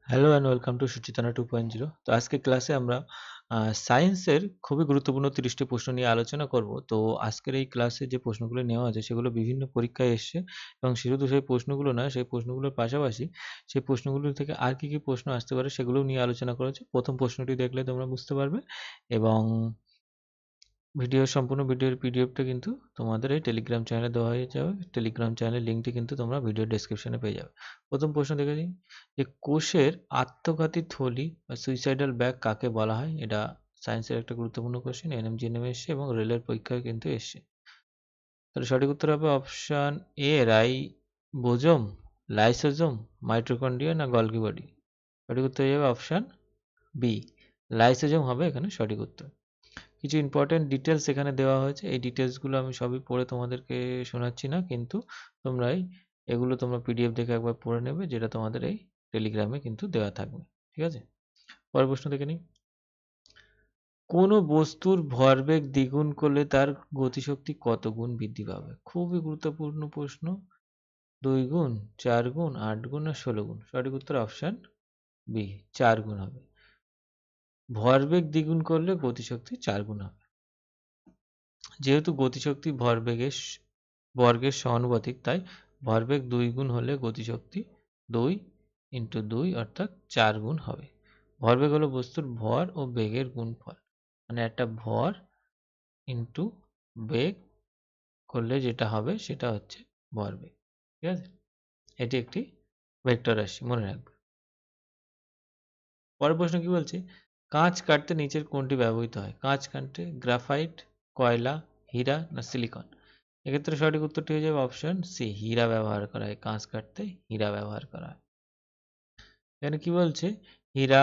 Hello and welcome to Suchitana 2.0। তো আজকে ক্লাসে আমরা সায়েন্সের খুবই গুরুত্বপূর্ণ 30টি প্রশ্ন নিয়ে আলোচনা করব। তো আজকের এই ক্লাসে যে প্রশ্নগুলো নেওয়া আছে সেগুলো বিভিন্ন পরীক্ষায় এসছে, এবং শুধু সেই প্রশ্নগুলো না, সেই প্রশ্নগুলোর পাশাপাশি সেই প্রশ্নগুলো থেকে আর কি কি প্রশ্ন আসতে পারে সেগুলোও নিয়ে আলোচনা করা হচ্ছে। প্রথম প্রশ্নটি দেখলে তোমরা বুঝতে পারবে, এবং সম্পূর্ণ ভিডিওর পিডিএফটা কিন্তু তোমাদের এই টেলিগ্রাম চ্যানেলে দেওয়া হয়ে যাবে। টেলিগ্রাম চ্যানেলের লিঙ্কটি কিন্তু তোমরা ভিডিও ডেসক্রিপশনে পেয়ে যাবে। প্রথম প্রশ্ন দেখে নিই, যে কোষের আত্মঘাতী থলি বা সুইসাইডাল ব্যাগ কাকে বলা হয়? এটা সায়েন্সের একটা গুরুত্বপূর্ণ কোশ্চেন, এনএমজিএনএম এসছে এবং রেলের পরীক্ষায় কিন্তু এসছে। তাহলে সঠিক উত্তর হবে option A, ribosome, lysosome, mitochondria না গলগি বডি। সঠিক উত্তর হয়ে যাবে অপশন বি, লাইসোজোম হবে এখানে সঠিক উত্তর। কিছু ইম্পর্টেন্ট ডিটেলস এখানে দেওয়া হয়েছে, এই ডিটেলসগুলো আমি সবই পড়ে তোমাদেরকে শোনাচ্ছি না, কিন্তু এগুলো তোমরা পিডিএফ দেখে একবার পড়ে নেবে, যেটা তোমাদের এই টেলিগ্রামে কিন্তু দেওয়া থাকবে। ঠিক আছে, পরের প্রশ্ন দেখে নিই। কোনো বস্তুর ভরবেগ দ্বিগুণ করলে তার গতিশক্তি কত গুণ বৃদ্ধি পাবে? খুবই গুরুত্বপূর্ণ প্রশ্ন। 2 গুণ, 4 গুণ, 8 গুণ না 16 গুণ? সঠিক উত্তর অপশন বি, 4 গুণ হবে। ভরবেগ দ্বিগুণ করলে গতিশক্তি 4 গুণ হবে। যেহেতু গতিশক্তি বর্গের সমানুপাতিক, তাই ভরবেগ 2 গুণ হলে গতিশক্তি 2 ইন্টু 2 অর্থাৎ 4 গুণ হবে। ভরবেগ হলো বস্তুর ভর ও বেগের গুণফল, মানে একটা ভর ইন্টু বেগ করলে যেটা হবে সেটা হচ্ছে ভরবেগ। ঠিক আছে, এটি একটি ভেক্টর রাশি, মনে রাখবে। পরের প্রশ্ন কি বলছে, কাঁচ কাটতে নিচের কোনটি ব্যবহৃত হয়? কাঁচ কাটতে গ্রাফাইট, কয়লা, হীরা না সিলিকন? এক্ষেত্রে সঠিক উত্তরটি হয়ে যাবে অপশন সি, হীরা ব্যবহার করা হয়। কাঁচ কাটতে হীরা ব্যবহার করা হয়। এখানে কি বলছে, হীরা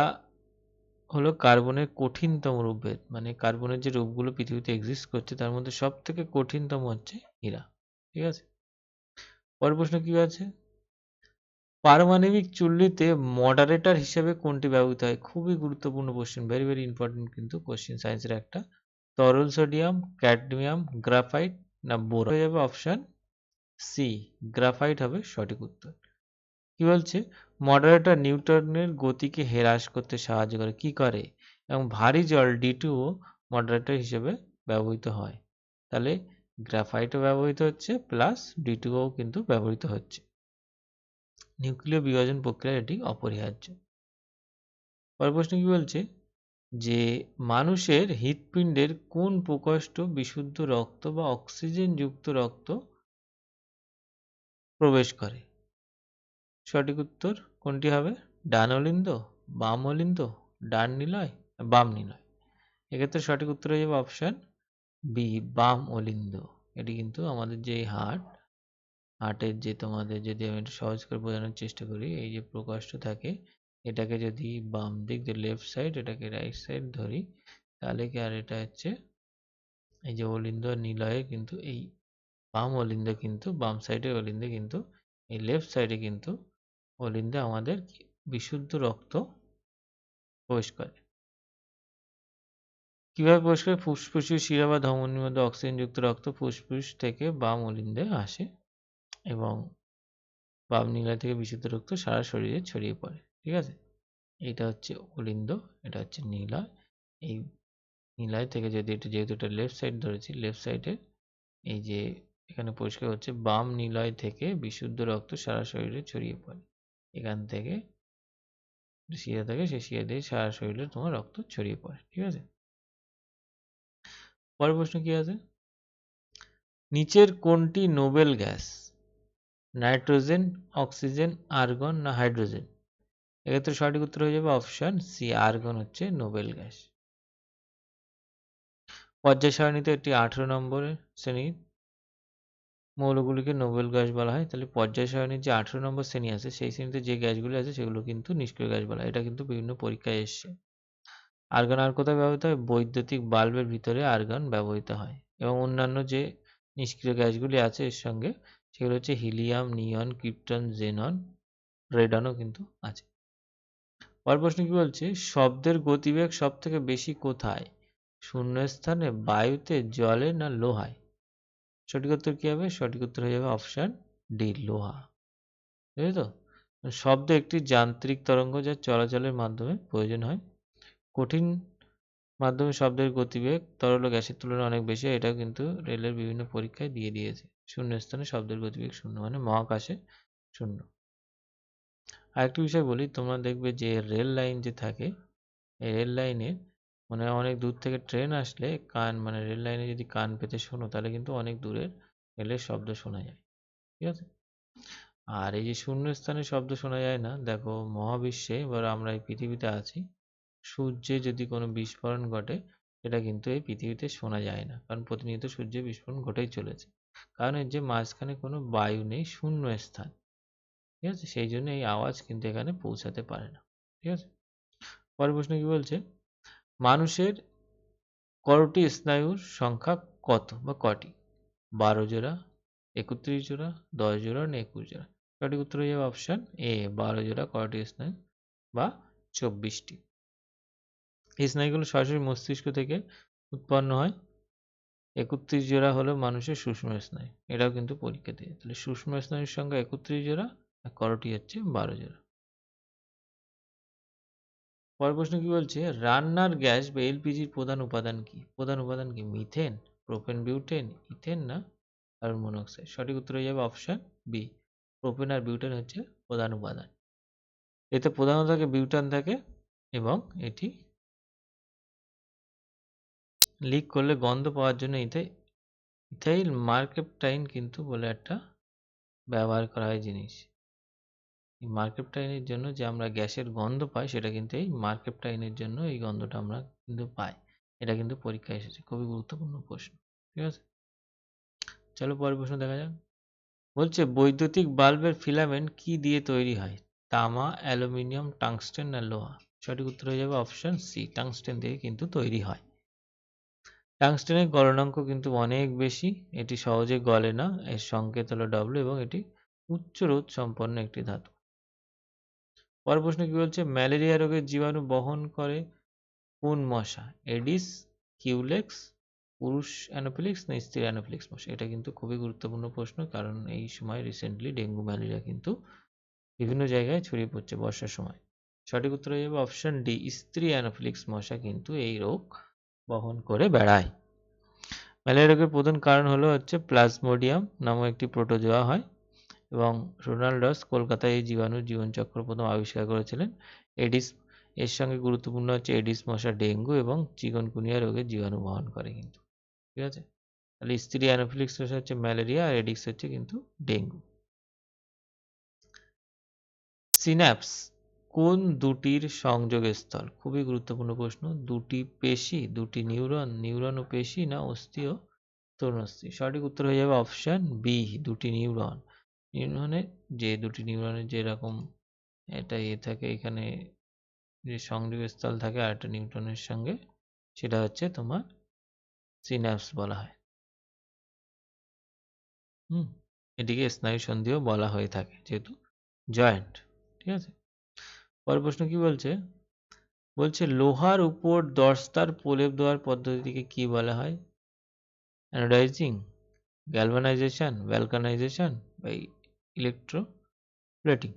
হলো কার্বনের কঠিনতম রূপভেদ, মানে কার্বনের যে রূপগুলো পৃথিবীতে এক্সিস্ট করছে তার মধ্যে সব থেকে কঠিনতম হচ্ছে হীরা। ঠিক আছে, পরের প্রশ্ন কি আছে, পারমাণবিক চুল্লিতে মডারেটর হিসেবে কোনটি ব্যবহৃত হয়? খুবই গুরুত্বপূর্ণ কোশ্চেন, ভেরি ভেরি ইম্পর্টেন্ট কিন্তু কোশ্চেন সায়েন্সের একটা। তরল সোডিয়াম, ক্যাডমিয়াম, গ্রাফাইট না বোরন? হয়ে যাবে অপশন সি, গ্রাফাইট হবে সঠিক উত্তর। কি বলছে, মডারেটর নিউটনের গতিকে হ্রাস করতে সাহায্য করে, কি করে? এবং ভারী জল D2O মডারেটর হিসেবে ব্যবহৃত হয়। তাহলে গ্রাফাইটও ব্যবহৃত হচ্ছে, প্লাস D2O কিন্তু ব্যবহৃত হচ্ছে। নিউক্লিয় বিভাজন প্রক্রিয়ায় এটি অপরিহার্য। পরের প্রশ্ন কি বলছে, যে মানুষের হৃৎপিণ্ডের কোন প্রকোষ্ঠ বিশুদ্ধ রক্ত বা অক্সিজেন যুক্ত রক্ত প্রবেশ করে? সঠিক উত্তর কোনটি হবে? ডান অলিন্দ, বাম অলিন্দ, ডান নিলয়, বাম নিলয়? এক্ষেত্রে সঠিক উত্তর হয়ে যাবে অপশন বি, বাম অলিন্দ। এটি কিন্তু আমাদের যে হার্টের যে তোমাদের, যদি আমি একটু সহজ করে বোঝানোর চেষ্টা করি, এই যে প্রকোষ্ঠ থাকে, এটাকে যদি বাম দিক যে লেফট সাইড, এটাকে রাইট সাইড ধরি, তাহলে কি, আর এটা হচ্ছে এই যে অলিন্দ আর নিলয়ে কিন্তু এই বাম অলিন্দ, কিন্তু বাম সাইডের অলিন্দে কিন্তু এই লেফট সাইডে কিন্তু অলিন্দে আমাদের বিশুদ্ধ রক্ত প্রবেশ করে। কিভাবে প্রবেশ করে? ফুসফুসীয় শিরা বা ধমনীর মধ্যে অক্সিজেনযুক্ত রক্ত ফুসফুস থেকে বাম অলিন্দে আসে, এবং বাম নিলয় থেকে বিশুদ্ধ রক্ত সারা শরীরে ছড়িয়ে পড়ে। ঠিক আছে, এটা হচ্ছে অলিন্দ, এটা হচ্ছে নিলয়। এই নিলয় থেকে যদি এটা, যেহেতু এটা লেফট সাইড ধরেছি, লেফট সাইডে এই যে এখানে পরিষ্কার হচ্ছে, বাম নিলয় থেকে বিশুদ্ধ রক্ত সারা শরীরে ছড়িয়ে পড়ে। এখান থেকে শিরা থাকে, সেই শিরা দিয়ে সারা শরীরে তোমার রক্ত ছড়িয়ে পড়ে। ঠিক আছে, পরের প্রশ্ন কি আছে, নিচের কোনটি Nobel gas? Nitrogen, oxygen, argon না হাইড্রোজেন? এক্ষেত্রে সঠিক উত্তর হয়ে যাবে অপশন সি, আর্গন হচ্ছে নোবেল গ্যাস। পর্যায় সারণীতে এটি 18 নম্বরের শ্রেণীর মৌলগুলিকে নোবেল গ্যাস বলা হয়। তাহলে পর্যায় সারণীর যে 18 নম্বর শ্রেণী আছে, সেই শ্রেণীতে যে গ্যাসগুলি আছে সেগুলো কিন্তু নিষ্ক্রিয় গ্যাস বলা হয়। এটা কিন্তু বিভিন্ন পরীক্ষায় এসছে। আর্গন আর কোথায় ব্যবহৃত হয়? বৈদ্যুতিক বাল্বের ভিতরে আর্গন ব্যবহৃত হয়। এবং অন্যান্য যে নিষ্ক্রিয় গ্যাসগুলি আছে এর সঙ্গে, সেগুলো হচ্ছে হিলিয়াম, নিয়ন, ক্রিপ্টন, জেনন, রেডনও কিন্তু আছে। পরের প্রশ্ন কি বলছে, শব্দের গতিবেগ সব থেকে বেশি কোথায়? শূন্যস্থানে, বায়ুতে, জলে না লোহায়? সঠিক উত্তর কি হবে? সঠিক উত্তর হয়ে যাবে অপশন ডি, লোহা। বুঝলি তো? শব্দ একটি যান্ত্রিক তরঙ্গ যা চলাচলের মাধ্যমে প্রয়োজন হয়। কঠিন মাধ্যমে শব্দের গতিবেগ তরল ও গ্যাসের তুলনায় অনেক বেশি। এটাও কিন্তু রেলের বিভিন্ন পরীক্ষায় দিয়ে দিয়েছে। শূন্যস্থানে শব্দের গতিবেগ শূন্য, মানে মহাকাশে শূন্য। আরেকটি বিষয় বলি, তোমরা দেখবে যে রেল লাইন যে থাকে, এই রেল লাইনে মানে অনেক দূর থেকে ট্রেন আসলে মানে রেল লাইনে যদি কান পেতে শোনো তাহলে কিন্তু অনেক দূরের রেলের শব্দ শোনা যায়। ঠিক আছে? আর এই যে শূন্যস্থানে শব্দ শোনা যায় না, দেখো মহাবিশ্বে এবার আমরা এই পৃথিবীতে আছি, সূর্যে যদি কোনো বিস্ফোরণ ঘটে সেটা কিন্তু এই পৃথিবীতে শোনা যায় না, কারণ প্রতিনিয়ত সূর্যে বিস্ফোরণ ঘটেই চলেছে। কারণ এর যে মাঝখানে কোনো বায়ু নেই, শূন্য স্থান। ঠিক আছে? সেই জন্য এই আওয়াজ কিন্তু এখানে পৌঁছাতে পারে না। ঠিক আছে? পরের প্রশ্ন কি বলছে, মানুষের করোটি স্নায়ুর সংখ্যা কত বা কটি? 12 জোড়া, 31 জোড়া, 10 জোড়া না 21 জোড়া? সঠিক উত্তর হয়ে যাবে অপশন এ, 12 জোড়া করোটি স্নায়ু বা 24টি। এই স্নায়ুগুলো সরাসরি মস্তিষ্ক থেকে উৎপন্ন হয়। 31 জোড়া হলো মানুষের সূক্ষ্ম স্নায়ু। এটাও কিন্তু পরীক্ষা দিয়ে। তাহলে সূক্ষ্ম স্নায়ুর সংখ্যা 31 জোড়া আর করোটি হচ্ছে 12 জোড়া। পরের প্রশ্ন কি বলছে, রান্নার গ্যাস বা এলপিজির প্রধান উপাদান কি? প্রধান উপাদান কি? মিথেন, প্রোপেন, বিউটেন, ইথেন না কার্বন মনোক্সাইড? সঠিক উত্তর হয়ে যাবে অপশন বি, প্রোপেন আর বিউটেন হচ্ছে প্রধান উপাদান। এতে প্রধানত থাকে বিউটান থাকে, এবং এটি লিক করলে গন্ধ পাওয়ার জন্য ইথাইল মার্কেপটাইন কিন্তু বলে একটা ব্যবহার করা হয় জিনিস। এই মার্কেপটাইনের জন্য যে আমরা গ্যাসের গন্ধ পাই সেটা কিন্তু এই মার্কেপটাইনের জন্য এই গন্ধটা আমরা কিন্তু পাই। এটা কিন্তু পরীক্ষায় এসেছে, খুবই গুরুত্বপূর্ণ প্রশ্ন। ঠিক আছে? চলো পরের প্রশ্ন দেখা যাক। বলছে বৈদ্যুতিক বাল্বের ফিলামেন্ট কি দিয়ে তৈরি হয়? তামা, অ্যালুমিনিয়াম, টাংস্টেন না লোহা? সঠিক উত্তর হয়ে যাবে অপশন সি, টাংস্টেন দিয়ে কিন্তু তৈরি হয়। টাংস্টেনের গলনাঙ্ক কিন্তু অনেক বেশি, এটি সহজে গলে না, এর সংকেত হলো ডব্লিউ এবং এটি উচ্চ রোধ সম্পন্ন একটি ধাতু। পরের প্রশ্ন কি বলছে, ম্যালেরিয়া রোগের জীবাণু বহন করে কোন মশা? এডিস, কিউলেক্স, পুরুষ অ্যানোফিলিক্স না স্ত্রী অ্যানোফিলিক্স মশা? এটা কিন্তু খুবই গুরুত্বপূর্ণ প্রশ্ন, কারণ এই সময় রিসেন্টলি ডেঙ্গু ম্যালেরিয়া কিন্তু বিভিন্ন জায়গায় ছড়িয়ে পড়ছে বর্ষার সময়। সঠিক উত্তর হয়ে যাবে অপশন ডি, স্ত্রী অ্যানোফিলিক্স মশা কিন্তু এই রোগ বহন করে বেড়ায়। ম্যালেরিয়া রোগের প্রধান কারণ হচ্ছে প্লাজমোডিয়াম নামক একটি প্রোটোজোয়া হয়, এবং রোনাল্ডস কলকাতায় এই জীবাণুর জীবনচক্র প্রথম আবিষ্কার করেছিলেন। এডিস, এর সঙ্গে গুরুত্বপূর্ণ হচ্ছে এডিস মশা ডেঙ্গু এবং চিকনগুনিয়া রোগের জীবাণু বহন করে কিন্তু। ঠিক আছে? তাহলে স্ত্রী অ্যানোফিলিক্স মশা হচ্ছে ম্যালেরিয়া আর এডিস হচ্ছে কিন্তু ডেঙ্গু। সিন্যাপস কোন দুটির সংযোগস্থল? খুবই গুরুত্বপূর্ণ প্রশ্ন। দুটি পেশি, দুটি নিউরন, নিউরন ও পেশি না অস্থি ও তরুণাস্থি? সঠিক উত্তর হয়ে যাবে অপশন বি, দুটি নিউরন। নিউরনের যে দুটি নিউরনের যেরকম এটা থাকে এখানে, যে সংযোগস্থল থাকে আরেকটা নিউটনের সঙ্গে, সেটা হচ্ছে তোমার সিন্যাপস বলা হয়। এটিকে স্নায়ু সন্ধিও বলা হয়ে থাকে যেহেতু জয়েন্ট। ঠিক আছে? পরের প্রশ্ন কি বলছে, বলছে লোহার উপর দস্তার প্রলেপ দেওয়ার পদ্ধতিকে কি বলা হয়? অ্যানোডাইজিং, গ্যালভানাইজেশন, ভ্যালকানাইজেশন বা ইলেকট্রোপ্লেটিং?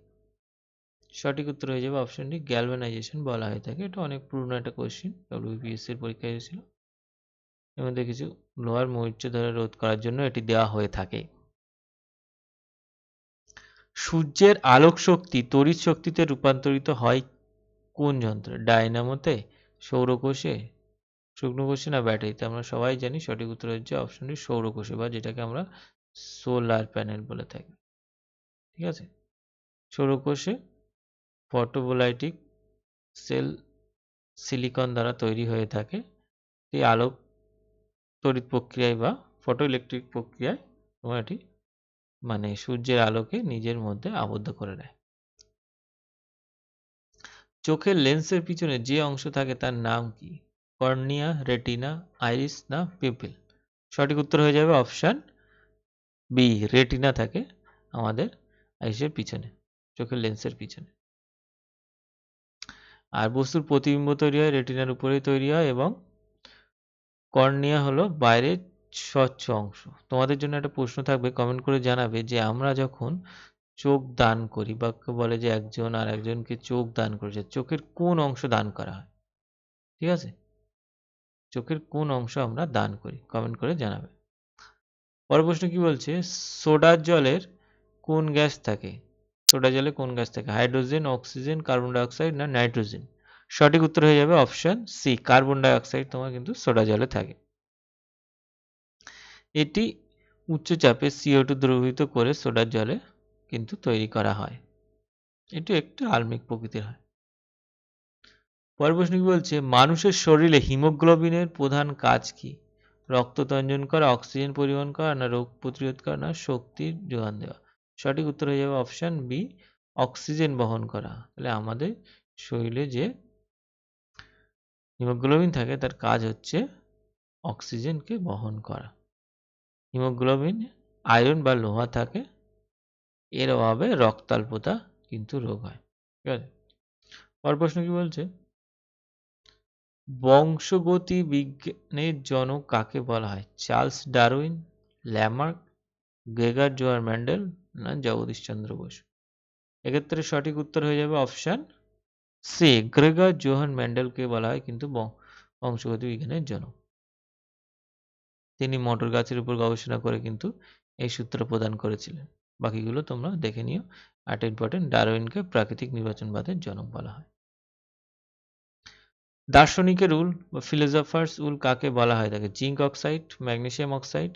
সঠিক উত্তর হয়ে যাবে অপশন ডি, গ্যালভানাইজেশন বলা হয়ে থাকে। এটা অনেক পুরনো একটা কোশ্চেন, ডব্লিউবিপিএসসি এর পরীক্ষায় এসেছিল। এর মধ্যে কিছু লোহার মৌর্য ধারা রোধ করার জন্য এটি দেওয়া হয়ে থাকে। সূর্যের আলোক শক্তি তড়িৎ শক্তিতে রূপান্তরিত হয় কোন যন্ত্রে? ডায়নামোতে, সৌরকোষে, শুকনো কোষে না ব্যাটারিতে? আমরা সবাই জানি সঠিক উত্তর হচ্ছে অপশন ডি, সৌরকোষে, বা যেটাকে আমরা সোলার প্যানেল বলে থাকি। ঠিক আছে? সৌরকোষে ফটোভোলাইটিক সেল সিলিকন দ্বারা তৈরি হয়ে থাকে। এই আলোক তড়িৎ প্রক্রিয়ায় বা ফটো ইলেকট্রিক প্রক্রিয়ায় তোমার এটি মানে সূর্যের আলোকে নিজের মধ্যে আবদ্ধ করে নেয়। চোখের লেন্সের পিছনে যে অংশ থাকে তার নাম কি? কর্নিয়া, রেটিনা, আইরিস না পিউপিল? সঠিক উত্তর হয়ে যাবে অপশন বি, রেটিনা থাকে আমাদের আইরিসের পিছনে, চোখের লেন্সের পিছনে। আর বস্তুর প্রতিবিম্ব তৈরি হয় রেটিনার উপরেই তৈরি হয়, এবং কর্নিয়া হলো বাইরের স্বচ্ছ অংশ। তোমাদের জন্য একটা প্রশ্ন থাকবে, কমেন্ট করে জানাবে যে আমরা যখন চোখ দান করি, বা বলে যে একজন আর একজনকে চোখ দান করেছে, চোখের কোন অংশ দান করা হয়? ঠিক আছে, চোখের কোন অংশ আমরা দান করি? কমেন্ট করে জানাবে। পরের প্রশ্ন কি বলছে, সোডার জলের কোন গ্যাস থাকে? সোডা জলে কোন গ্যাস থাকে? Hydrogen, oxygen, carbon die oxide না নাইট্রোজেন? সঠিক উত্তর হয়ে যাবে option C, carbon die oxide তোমার কিন্তু সোডা জলে থাকে। এটি উচ্চ চাপে CO2 দ্রবীভূত করে সোডার জলে কিন্তু তৈরি করা হয়। এটি একটু আলমিক প্রকৃতির হয়। পরের প্রশ্ন কি বলছে, মানুষের শরীরে হিমোগ্লোবিনের প্রধান কাজ কি? রক্ত তঞ্জন করা, অক্সিজেন পরিবহন করা, না রোগ প্রতিরোধ করা, না শক্তির যোগান দেওয়া? সঠিক উত্তর হয়ে যাবে অপশন বি, অক্সিজেন বহন করা। তাহলে আমাদের শরীরে যে হিমোগ্লোবিন থাকে তার কাজ হচ্ছে অক্সিজেনকে বহন করা। হিমোগ্লোবিন আয়রন বা লোহা থাকে, এর অভাবে রক্তাল্পতা কিন্তু রোগ হয়। ঠিক আছে, পরের প্রশ্ন কি বলছে, বংশগতি বিজ্ঞানের জনক কাকে বলা হয়? Charles Darwin, Lamarck, Gregor Johar Mendel, না জগদীশ চন্দ্র বসু? এক্ষেত্রে সঠিক উত্তর হয়ে যাবে অপশন সি, গ্রেগার জোহান ম্যান্ডেলকে বলা হয় কিন্তু বংশগতি বিজ্ঞানের জনক। তিনি মটর গাছের উপর গবেষণা করে কিন্তু এই সূত্র প্রদান করেছিলেন। বাকিগুলো তোমরা দেখে নিও। একটা ইম্পর্টেন্ট, ডারউইনকে প্রাকৃতিক নির্বাচনবাদের জনক বলা হয়। দার্শনিকের উল বা ফিলোসফার্স উল কাকে বলা হয় থাকে? Zinc oxide, magnesium oxide,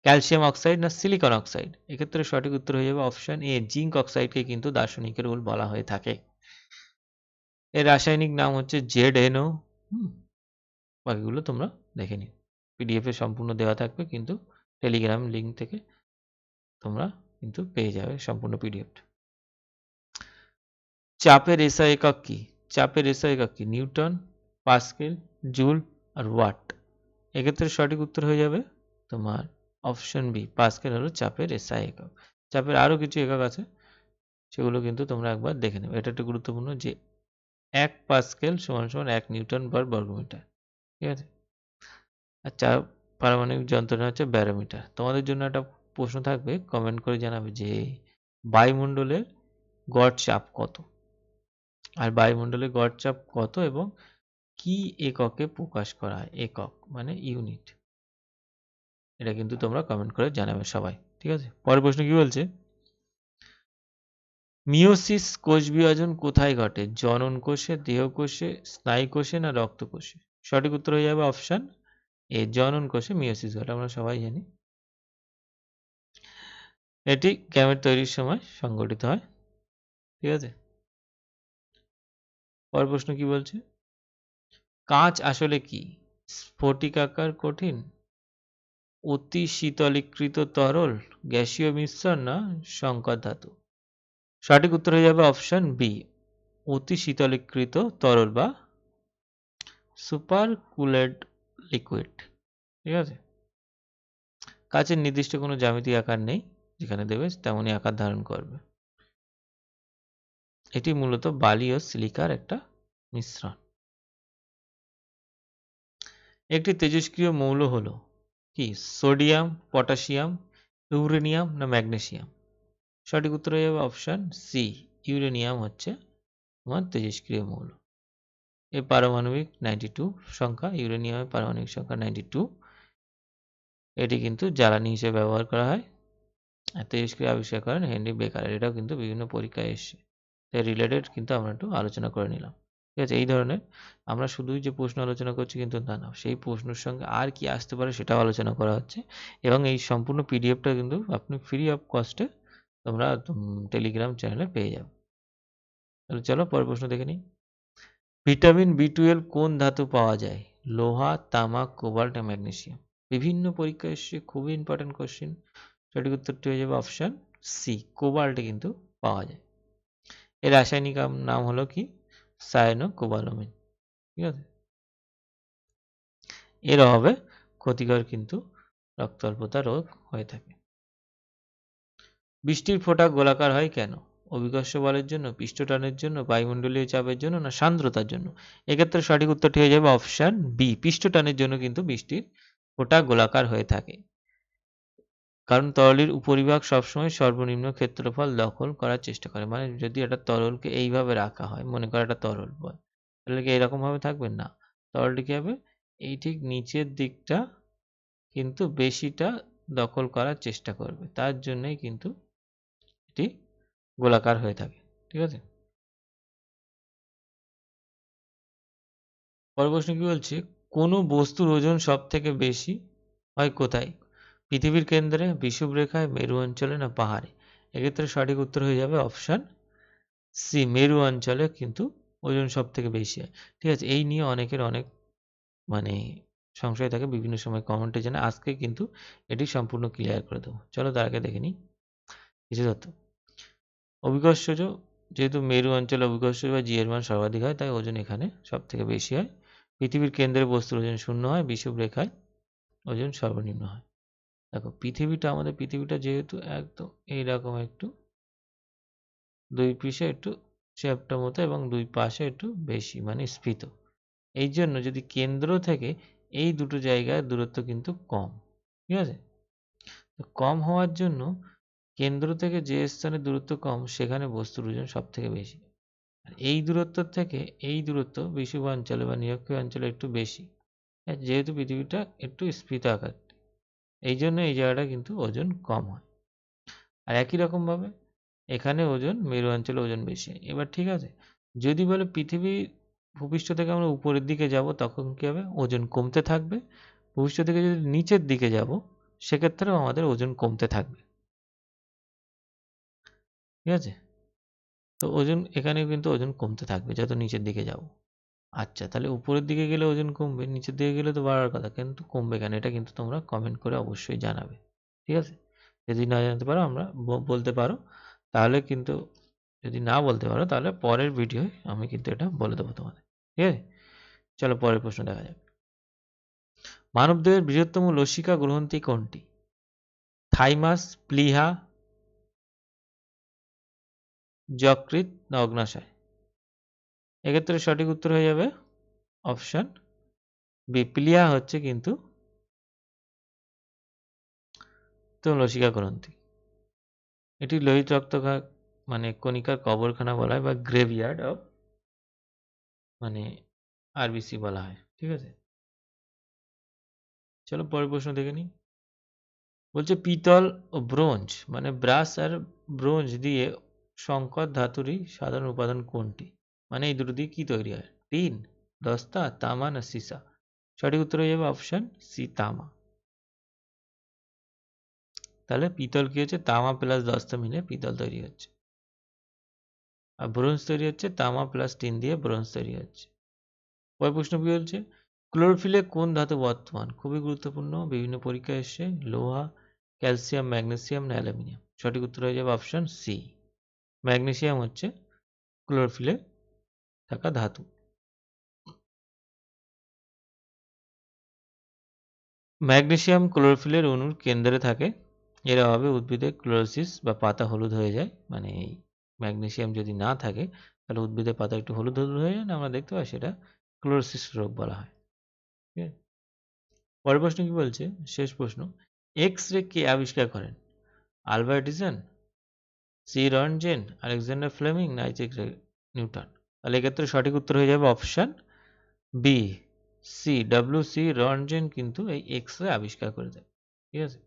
calcium oxide, না সিলিকন অক্সাইড? এক্ষেত্রে সঠিক উত্তর হয়ে যাবে অপশন এ, জিঙ্ক অক্সাইডকে কিন্তু দার্শনিকের উল বলা হয়ে থাকে। এর রাসায়নিক নাম হচ্ছে ZnO। বাকিগুলো তোমরা দেখে নিও, PDF এ সম্পূর্ণ দেওয়া থাকবে, কিন্তু টেলিগ্রাম লিঙ্ক থেকে তোমরা কিন্তু পেয়ে যাবে সম্পূর্ণ PDF। চাপের SI একক কি? চাপের SI একক কি? নিউটন, পাস্কেল, জুল আর ওয়াট? এক্ষেত্রে সঠিক উত্তর হয়ে যাবে তোমার অপশন বি, পাস্কেল হলো চাপের SI একক। চাপের আরো কিছু একক আছে, সেগুলো কিন্তু তোমরা একবার দেখে নেবে। এটা একটু গুরুত্বপূর্ণ যে 1 পাস্কেল সমান সমান 1 নিউটন পার বর্গমিটার। ঠিক আছে, আর চাপ পারমাণবিক যন্ত্রণা হচ্ছে ব্যারোমিটার। তোমাদের জন্য একটা প্রশ্ন থাকবে, কমেন্ট করে জানাবে যে বায়ুমণ্ডলের গড় চাপ কত, আর বায়ুমণ্ডলের গড় চাপ কত এবং কি এককে প্রকাশ করা হয়? একক মানে ইউনিট। এটা কিন্তু তোমরা কমেন্ট করে জানাবে সবাই। ঠিক আছে, পরের প্রশ্ন কি বলছে, মিওসিস কোষ বিভাজন কোথায় ঘটে? জনন কোষে, দেহকোষে, স্নায়ুকোষে, না রক্তকোষে? সঠিক উত্তর হয়ে যাবে অপশন এ, জনন কোষে মিওসিস ঘটে। আমরা সবাই জানি এটি গ্যামেট তৈরির সময় সংঘটিত হয়। ঠিক আছে, পরের প্রশ্ন কি বলছে, কাঁচ আসলে কি? স্ফটিকাকার কঠিন, অতি শীতলীকৃত তরল, গ্যাসীয় মিশ্রণ, না সংকর ধাতু? সঠিক উত্তর হয়ে যাবে অপশন বি, অতি শীতলীকৃত তরল বা সুপার কুলেড লিকুইড। ঠিক আছে, কাঁচের নির্দিষ্ট কোনো জ্যামিতিক আকার নেই, যেখানে দেবে তেমনই আকার ধারণ করবে। এটি মূলত বালি ও সিলিকার একটা মিশ্রণ। একটি তেজস্ক্রিয় মৌল হলো কি? সোডিয়াম, পটাশিয়াম, ইউরেনিয়াম, না ম্যাগনেসিয়াম? সঠিক উত্তর হয়ে যাবে অপশন সি, ইউরেনিয়াম হচ্ছে তোমার তেজস্ক্রিয় মৌল। এর পারমাণবিক 92 সংখ্যা, ইউরেনিয়ামের পারমাণবিক সংখ্যা 92। এটি কিন্তু জ্বালানি হিসেবে ব্যবহার করা হয়। আর তেজস্ক্রিয় আবিষ্কার করেন হেনরি বেকার। এটাও কিন্তু বিভিন্ন পরীক্ষায় এসছে, তাই রিলেটেড কিন্তু আমরা একটু আলোচনা করে নিলাম। ঠিক আছে, এই ধরনের আমরা শুধুই যে প্রশ্ন আলোচনা করছি কিন্তু তা না, সেই প্রশ্নের সঙ্গে আর কি আসতে পারে সেটাও আলোচনা করা হচ্ছে। এবং এই সম্পূর্ণ PDFটা কিন্তু আপনি ফ্রি অফ কস্টে তোমরা টেলিগ্রাম চ্যানেলে পেয়ে যাবে। তাহলে চলো পরের প্রশ্ন দেখে নিই। ভিটামিন B12 কোন ধাতু পাওয়া যায়? লোহা, তামা, কোবাল্ট, ম্যাগনেসিয়াম? বিভিন্ন পরীক্ষায় এসছে, খুবই ইম্পর্টেন্ট কোশ্চেন। সঠিক উত্তরটি হয়ে যাবে অপশন সি, কোবাল্টে কিন্তু পাওয়া যায়। এর রাসায়নিক নাম হলো কি? সায়ানোকোবালামিন। ঠিক আছে, এর অভাবে ক্ষতিকর কিন্তু রক্তাল্পতা রোগ হয়ে থাকে। বৃষ্টির ফোঁটা গোলাকার হয় কেন? অভিকর্ষ বলের জন্য, পৃষ্ঠটানের জন্য, বায়ুমণ্ডলীয় চাপের জন্য, না সান্দ্রতার জন্য? এক্ষেত্রে সঠিক উত্তরটি হয়ে যাবে অপশন বি, পৃষ্ঠটানের জন্য কিন্তু বৃষ্টির ফোঁটা গোলাকার হয়ে থাকে। কারণ তরলের উপরিভাগ সবসময় সর্বনিম্ন ক্ষেত্রফল দখল করার চেষ্টা করে। মানে যদি একটা তরলকে এইভাবে রাখা হয়, মনে করো একটা তরল বল, তাহলে কি এরকম ভাবে থাকবে? না, তরলটি কি হবে? এই ঠিক নিচের দিকটা কিন্তু বেশিটা দখল করার চেষ্টা করবে, তার জন্যই কিন্তু এটি গোলাকার হয়ে থাকে। ঠিক আছে? পরের প্রশ্ন কি বলছে, কোন বস্তুর ওজন সব থেকে বেশি হয় কোথায়? পৃথিবীর কেন্দ্রে, বিষুবরেখায়, মেরু অঞ্চলে না পাহাড়ে? এক্ষেত্রে সঠিক উত্তর হয়ে যাবে অপশন সি, মেরু অঞ্চলে কিন্তু ওজন সব থেকে বেশি হয়। ঠিক আছে? এই নিয়ে অনেকের অনেক মানে সংশয় থাকে, বিভিন্ন সময় কমেন্টে জানায়। আজকে কিন্তু এটি সম্পূর্ণ ক্লিয়ার করে দেবো। চলো তার আগে দেখে নিই কিছু তথ্য। অভিকর্ষজ, যেহেতু মেরু অঞ্চলে অভিকর্ষজ বা জি এর মান সর্বাধিক হয়, তাই ওজন এখানে সব থেকে বেশি হয়। পৃথিবীর কেন্দ্রে বস্তুর ওজন শূন্য হয়, বিষুবরেখায় ওজন সর্বনিম্ন হয়। দেখো আমাদের পৃথিবীটা যেহেতু একদম এইরকম একটু দুই পিঠে একটু চ্যাপ্টা মতো এবং দুই পাশে একটু বেশি মানে স্ফীত। এই জন্য যদি কেন্দ্র থেকে এই দুটো জায়গার দূরত্ব কিন্তু কম। ঠিক আছে? তো কম হওয়ার জন্য কেন্দ্র থেকে যে স্থানের দূরত্ব কম সেখানে বস্তুর ওজন সব থেকে বেশি। আর এই দূরত্ব থেকে এই দূরত্ব বিষুব অঞ্চলে বা নিরক্ষীয় অঞ্চলে একটু বেশি। যেহেতু পৃথিবীটা একটু স্ফীত আকার, এই জন্য এই জায়গাটা কিন্তু ওজন কম হয়। আর একই রকমভাবে এখানে ওজন, মেরু অঞ্চলে ওজন বেশি। এবার ঠিক আছে, যদি বলে পৃথিবী ভূপৃষ্ঠ থেকে আমরা উপরের দিকে যাব তখন কি হবে? ওজন কমতে থাকবে। ভূপৃষ্ঠ থেকে যদি নিচের দিকে যাব সেক্ষেত্রেও আমাদের ওজন কমতে থাকবে। ঠিক আছে? তো ওজন এখানেও কিন্তু ওজন কমতে থাকবে যত নিচের দিকে যাব। আচ্ছা, তাহলে উপরের দিকে গেলে ওজন কমবে, নিচের দিকে গেলে তো বাড়ার কথা, কিন্তু কমবে কেন? এটা কিন্তু তোমরা কমেন্ট করে অবশ্যই জানাবে। ঠিক আছে? যদি না জানতে পারো আমরা বলতে পারো, তাহলে কিন্তু যদি না বলতে পারো তাহলে পরের ভিডিওয় আমি কিন্তু এটা বলে দেবো তোমাদের। ঠিক আছে? চলো পরের প্রশ্ন দেখা যাক। মানবদেহের বৃহত্তম লসিকা গ্রন্থি কোনটি? থাইমাস, প্লিহা, যকৃৎ না অগ্নাশয়? এক্ষেত্রে সঠিক উত্তর হয়ে যাবে অপশন বি, প্লিহা হচ্ছে কিন্তু তো লসিকা গ্রন্থি। এটি লোহিত রক্ত মানে কণিকার কবরখানা বলা হয় বা গ্রেভইয়ার্ড অফ মানে আরবিসি বলা হয়। ঠিক আছে? চলো পরের প্রশ্ন দেখে নিই। বলছে পিতল ও ব্রোঞ্জ মানে ব্রাস আর ব্রোঞ্জ দিয়ে সংকর ধাতুরই সাধারণ উপাদান কোনটি? মানে এই দুটো দিয়ে কি তৈরি হয়? টিন, দস্তা, তামা না সীসা? সঠিক উত্তর হয়ে যাবে অপশন সি, তামা। তাহলে পিতল কি হচ্ছে? তামা প্লাস দস্তা মিলে পিতল তৈরি হচ্ছে। আর ব্রোঞ্জ তৈরি হচ্ছে তামা প্লাস টিন দিয়ে ব্রোঞ্জ তৈরি হচ্ছে। পরের প্রশ্ন কি বলছে? ক্লোরোফিলে কোন ধাতু বর্তমান? খুবই গুরুত্বপূর্ণ, বিভিন্ন পরীক্ষায় এসছে। লোহা, ক্যালসিয়াম, ম্যাগনেসিয়াম না অ্যালুমিনিয়াম? সঠিক উত্তর হয়ে যাবে অপশন সি, ম্যাগনেসিয়াম হচ্ছে ক্লোরোফিলে থাকা ধাতু। ম্যাগনেসিয়াম ক্লোরোফিলের অণুর কেন্দ্রে থাকে। এর অভাবে উদ্ভিদের ক্লোরোসিস বা পাতা হলুদ হয়ে যায়। মানে এই ম্যাগনেসিয়াম যদি না থাকে তাহলে উদ্ভিদের পাতা একটু হলুদ হলুদ হয়ে যায় না, আমরা দেখতে পাই, সেটা ক্লোরোসিস রোগ বলা হয়। ঠিক আছে? পরের প্রশ্ন কি বলছে? শেষ প্রশ্ন। এক্স রে কে আবিষ্কার করেন? Albert Einstein, C Roentgen, Alexander Fleming না আইজ্যাক নিউটন? তাহলে এক্ষেত্রে সঠিক উত্তর হয়ে যাবে option B, C, W C. Roentgen কিন্তু এই এক্স রে আবিষ্কার করে দেয়। ঠিক আছে?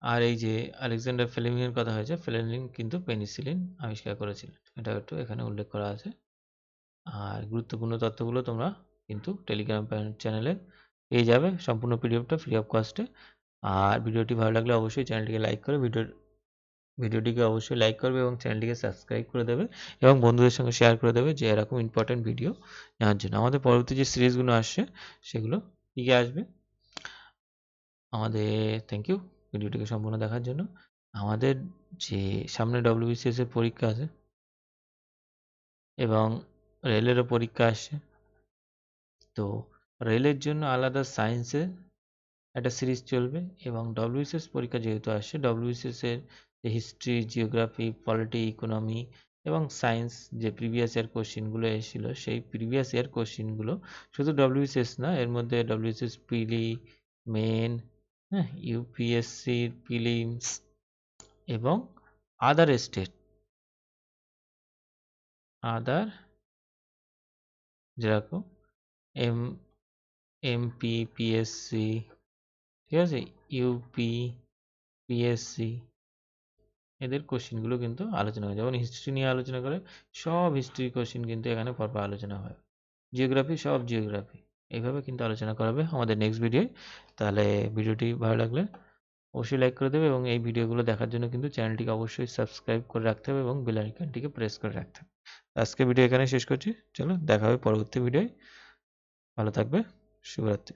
আর এই যে আলেকজান্ডার ফ্লেমিং এর কথা হয়েছে, ফ্লেমিং কিন্তু পেনিসিলিন আবিষ্কার করেছিলেন, এটা একটু এখানে উল্লেখ করা আছে। আর গুরুত্বপূর্ণ তথ্যগুলো তোমরা কিন্তু টেলিগ্রাম চ্যানেলে পেয়ে যাবে, সম্পূর্ণ পিডিএফটা ফ্রি অফ কস্টে। আর ভিডিওটি ভালো লাগলে অবশ্যই চ্যানেলটিকে লাইক করে ভিডিওটিকে অবশ্যই লাইক করবে এবং চ্যানেলটিকে সাবস্ক্রাইব করে দেবে এবং বন্ধুদের সঙ্গে শেয়ার করে দেবে যে এরকম ইম্পর্টেন্ট ভিডিও নেওয়ার জন্য। আমাদের পরবর্তী যে সিরিজগুলো আসছে সেগুলো কী কী আসবে, আমাদের থ্যাংক ইউ ভিডিওটিকে সম্পূর্ণ দেখার জন্য। আমাদের যে সামনে ডব্লিউবিসিএস এর পরীক্ষা আছে এবং রেলেরও পরীক্ষা আসছে, তো রেলের জন্য আলাদা সায়েন্সের একটা সিরিজ চলবে এবং ডব্লিউবিসিএস পরীক্ষা যেহেতু আসছে, ডব্লিউবিসিএস এর যে হিস্ট্রি, জিওগ্রাফি, পলিটি, ইকোনমি এবং সায়েন্স যে প্রিভিয়াস ইয়ার কোশ্চিনগুলো এসেছিল, সেই প্রিভিয়াস ইয়ার কোশ্চিনগুলো শুধু ডব্লিউবিসিএস না, এর মধ্যে ডব্লিউবিসিএস প্রিলি, মেন, হ্যাঁ, ইউপিএসসি প্রিলিমস এবং আদার স্টেট, আদার যেরকম এম এমপি পিএসসি, ঠিক আছে, ইউপি পিএসসি, এদের কোশ্চেনগুলো কিন্তু আলোচনা হয়। যেমন হিস্ট্রি নিয়ে আলোচনা করে, সব হিস্ট্রি কোশ্চেন কিন্তু এখানে পরপর আলোচনা হয়। জিওগ্রাফি, সব জিওগ্রাফি, এইভাবে কিন্তু আলোচনা করাবে আমাদের নেক্সট ভিডিও। তাহলে ভিডিওটি ভালো লাগলে অবশ্যই লাইক করে দেবে এবং এই ভিডিওগুলো দেখার জন্য কিন্তু চ্যানেলটিকে অবশ্যই সাবস্ক্রাইব করে রাখতে হবে এবং বেল আইকনটিকে প্রেস করে রাখতে হবে। আজকে ভিডিও এখানে শেষ করছি। চলো দেখা হবে পরবর্তী ভিডিওয়। ভালো থাকবে। শুভরাত্রি।